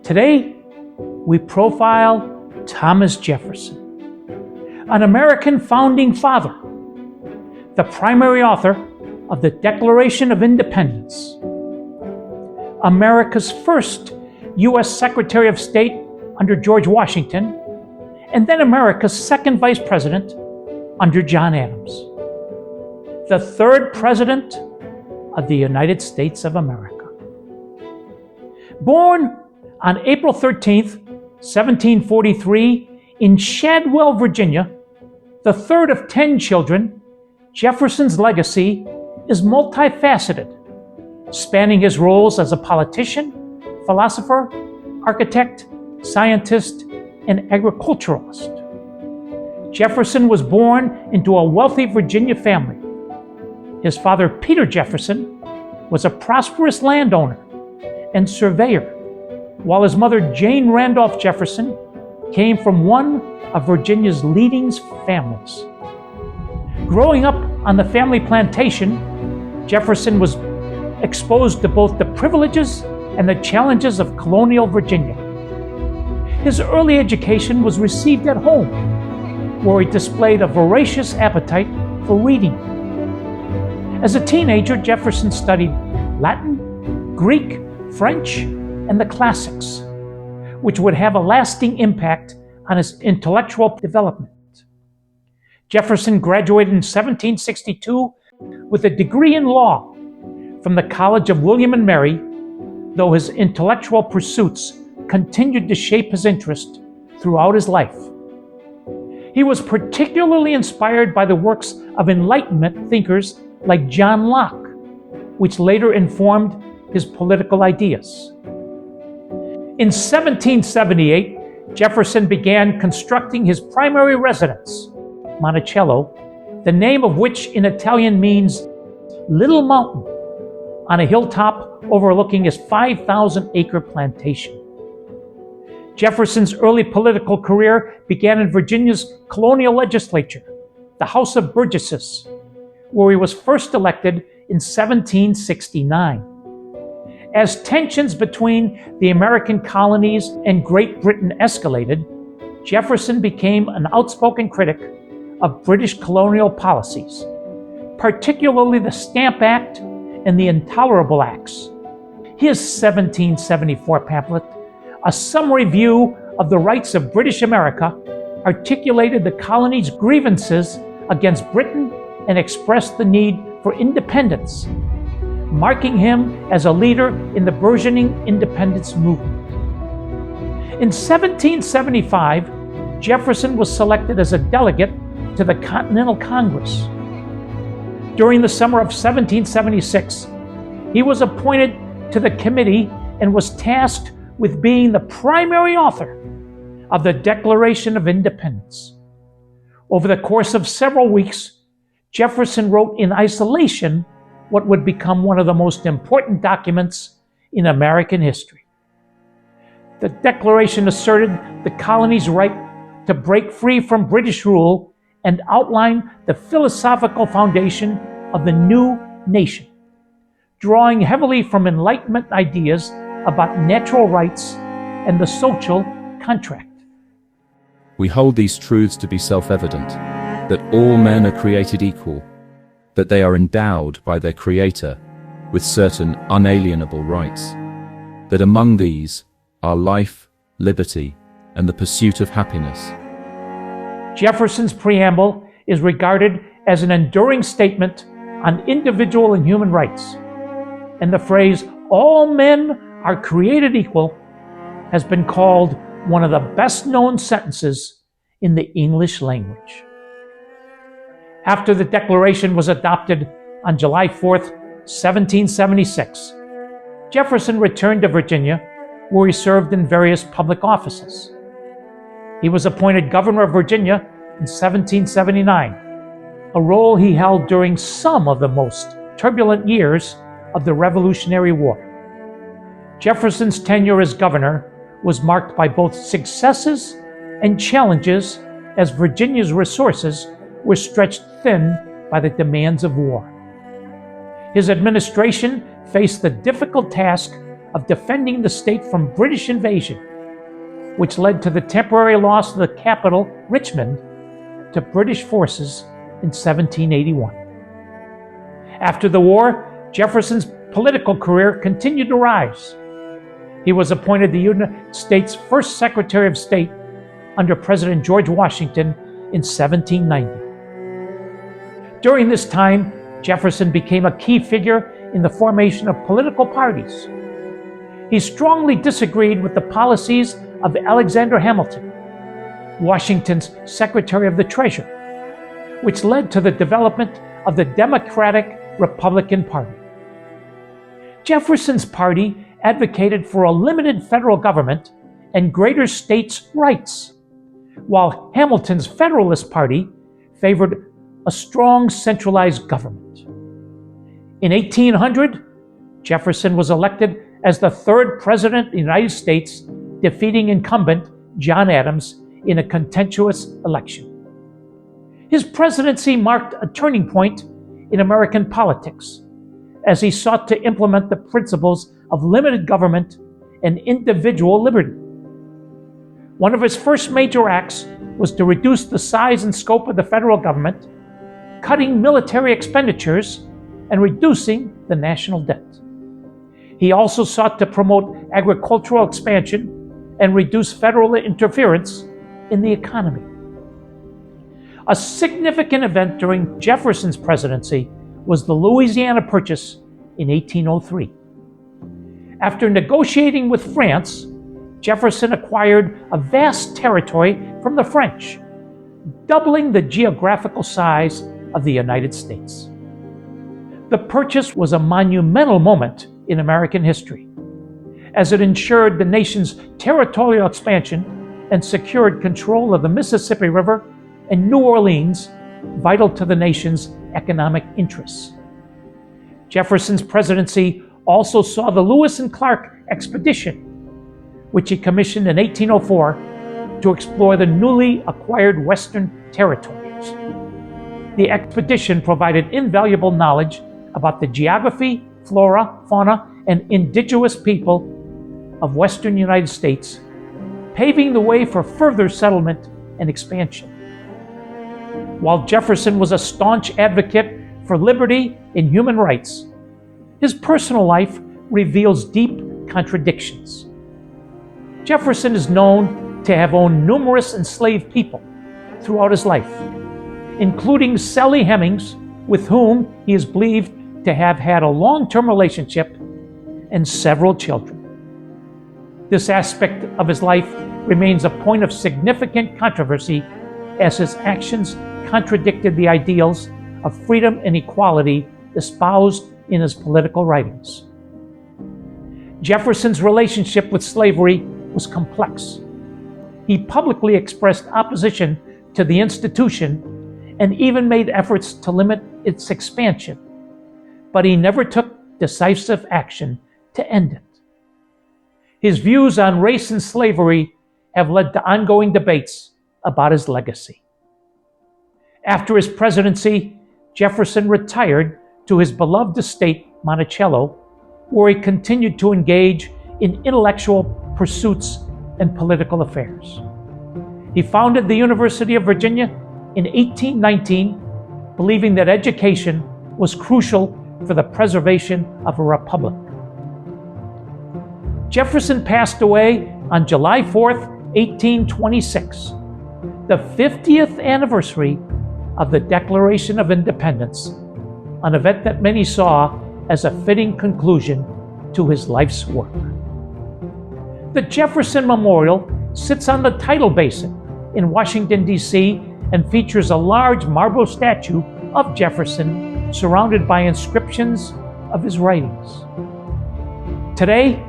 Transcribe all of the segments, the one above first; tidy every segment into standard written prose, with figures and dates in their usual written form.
Today, we profile Thomas Jefferson, an American founding father, the primary author of the Declaration of Independence, America's first U.S. Secretary of State under George Washington, and then America's second Vice President under John Adams, the third President of the United States of America. Born on April 13th, 1743, in Shadwell, Virginia, the third of 10 children, Jefferson's legacy is multifaceted, spanning his roles as a politician, philosopher, architect, scientist, and agriculturalist. Jefferson was born into a wealthy Virginia family. His father, Peter Jefferson, was a prosperous landowner and surveyor, while his mother, Jane Randolph Jefferson, came from one of Virginia's leading families. Growing up on the family plantation, Jefferson was exposed to both the privileges and the challenges of colonial Virginia. His early education was received at home, where he displayed a voracious appetite for reading. As a teenager, Jefferson studied Latin, Greek, French, and the classics, which would have a lasting impact on his intellectual development. Jefferson graduated in 1762 with a degree in law from the College of William and Mary, though his intellectual pursuits continued to shape his interest throughout his life. He was particularly inspired by the works of Enlightenment thinkers like John Locke, which later informed his political ideas. In 1778, Jefferson began constructing his primary residence, Monticello, the name of which in Italian means little mountain, on a hilltop overlooking his 5,000-acre plantation. Jefferson's early political career began in Virginia's colonial legislature, the House of Burgesses, where he was first elected in 1769. As tensions between the American colonies and Great Britain escalated, Jefferson became an outspoken critic of British colonial policies, particularly the Stamp Act and the Intolerable Acts. His 1774 pamphlet, A Summary View of the Rights of British America, articulated the colony's grievances against Britain and expressed the need for independence, marking him as a leader in the burgeoning independence movement. In 1775, Jefferson was selected as a delegate to the Continental Congress. During the summer of 1776, he was appointed to the committee and was tasked with being the primary author of the Declaration of Independence. Over the course of several weeks, Jefferson wrote in isolation what would become one of the most important documents in American history. The Declaration asserted the colony's right to break free from British rule and outlined the philosophical foundation of the new nation, drawing heavily from Enlightenment ideas about natural rights and the social contract. We hold these truths to be self-evident, that all men are created equal, that they are endowed by their Creator with certain unalienable rights, that among these are life, liberty, and the pursuit of happiness. Jefferson's preamble is regarded as an enduring statement on individual and human rights, and the phrase, "all men are created equal," has been called one of the best-known sentences in the English language. After the Declaration was adopted on July 4th, 1776, Jefferson returned to Virginia, where he served in various public offices. He was appointed governor of Virginia in 1779, a role he held during some of the most turbulent years of the Revolutionary War. Jefferson's tenure as governor was marked by both successes and challenges as Virginia's resources were stretched thin by the demands of war. His administration faced the difficult task of defending the state from British invasion, which led to the temporary loss of the capital, Richmond, to British forces in 1781. After the war, Jefferson's political career continued to rise. He was appointed the United States' first Secretary of State under President George Washington in 1790. During this time, Jefferson became a key figure in the formation of political parties. He strongly disagreed with the policies of Alexander Hamilton, Washington's Secretary of the Treasury, which led to the development of the Democratic Republican Party. Jefferson's party advocated for a limited federal government and greater states' rights, while Hamilton's Federalist Party favored a strong centralized government. In 1800, Jefferson was elected as the third president of the United States, defeating incumbent John Adams in a contentious election. His presidency marked a turning point in American politics as he sought to implement the principles of limited government and individual liberty. One of his first major acts was to reduce the size and scope of the federal government, cutting military expenditures and reducing the national debt. He also sought to promote agricultural expansion and reduce federal interference in the economy. A significant event during Jefferson's presidency was the Louisiana Purchase in 1803. After negotiating with France, Jefferson acquired a vast territory from the French, doubling the geographical size of the United States. The purchase was a monumental moment in American history, as it ensured the nation's territorial expansion and secured control of the Mississippi River and New Orleans, vital to the nation's economic interests. Jefferson's presidency also saw the Lewis and Clark expedition, which he commissioned in 1804 to explore the newly acquired Western territories. The expedition provided invaluable knowledge about the geography, flora, fauna, and indigenous people of Western United States, paving the way for further settlement and expansion. While Jefferson was a staunch advocate for liberty and human rights, his personal life reveals deep contradictions. Jefferson is known to have owned numerous enslaved people throughout his life, including Sally Hemings, with whom he is believed to have had a long-term relationship and several children. This aspect of his life remains a point of significant controversy, as his actions contradicted the ideals of freedom and equality espoused in his political writings. Jefferson's relationship with slavery was complex. He publicly expressed opposition to the institution and even made efforts to limit its expansion, but he never took decisive action to end it. His views on race and slavery have led to ongoing debates about his legacy. After his presidency, Jefferson retired to his beloved estate, Monticello, where he continued to engage in intellectual pursuits and political affairs. He founded the University of Virginia in 1819, believing that education was crucial for the preservation of a republic. Jefferson passed away on July 4th, 1826, the 50th anniversary of the Declaration of Independence, an event that many saw as a fitting conclusion to his life's work. The Jefferson Memorial sits on the tidal basin in Washington, D.C., and features a large marble statue of Jefferson surrounded by inscriptions of his writings. Today,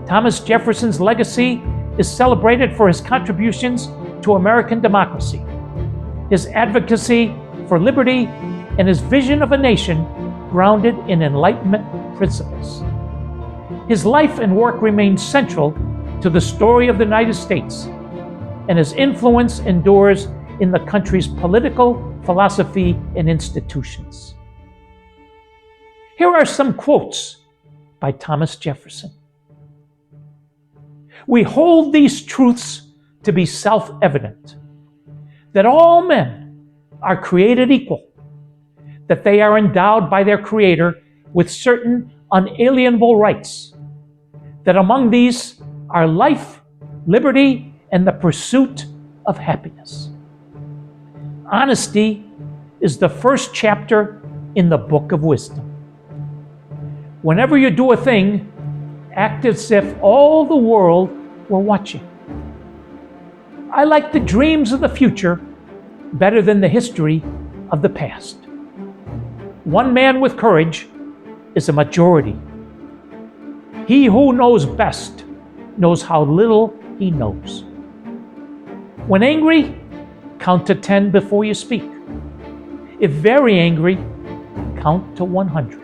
Thomas Jefferson's legacy is celebrated for his contributions to American democracy, his advocacy for liberty, and his vision of a nation grounded in Enlightenment principles. His life and work remain central to the story of the United States, and his influence endures in the country's political philosophy and institutions. Here are some quotes by Thomas Jefferson. We hold these truths to be self-evident, that all men are created equal, that they are endowed by their Creator with certain unalienable rights, that among these are life, liberty, and the pursuit of happiness. Honesty is the first chapter in the book of wisdom. Whenever you do a thing, act as if all the world were watching. I like the dreams of the future better than the history of the past. One man with courage is a majority. He who knows best knows how little he knows. When angry, count to 10 before you speak. If very angry, count to 100.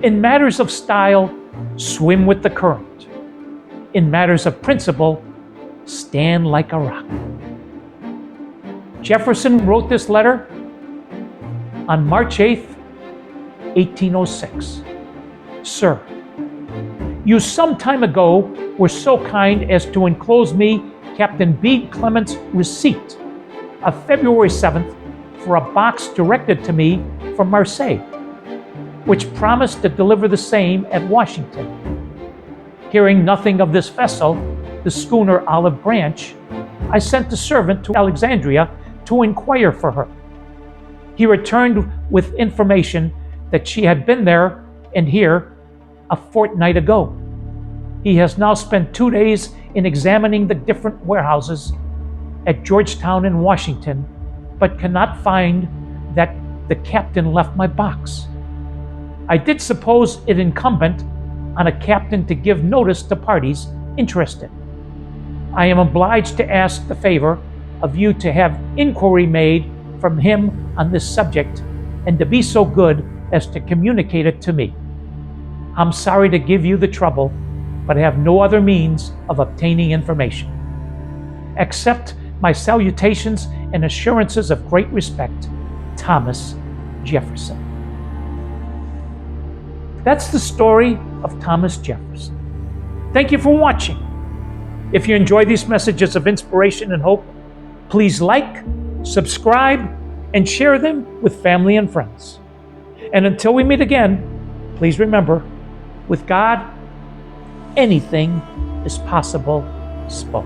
In matters of style, swim with the current. In matters of principle, stand like a rock. Jefferson wrote this letter on March 8th, 1806. Sir, you some time ago were so kind as to enclose me Captain B. Clement's receipt of February 7th for a box directed to me from Marseille, which promised to deliver the same at Washington. Hearing nothing of this vessel, the schooner Olive Branch, I sent a servant to Alexandria to inquire for her. He returned with information that she had been there and here a fortnight ago. He has now spent 2 days in examining the different warehouses at Georgetown and Washington, but cannot find that the captain left my box. I did suppose it incumbent on a captain to give notice to parties interested. I am obliged to ask the favor of you to have inquiry made from him on this subject and to be so good as to communicate it to me. I'm sorry to give you the trouble, but I have no other means of obtaining information. Accept my salutations and assurances of great respect, Thomas Jefferson. That's the story of Thomas Jefferson. Thank you for watching. If you enjoy these messages of inspiration and hope, please like, subscribe, and share them with family and friends. And until we meet again, please remember, with God, anything is possible spoke.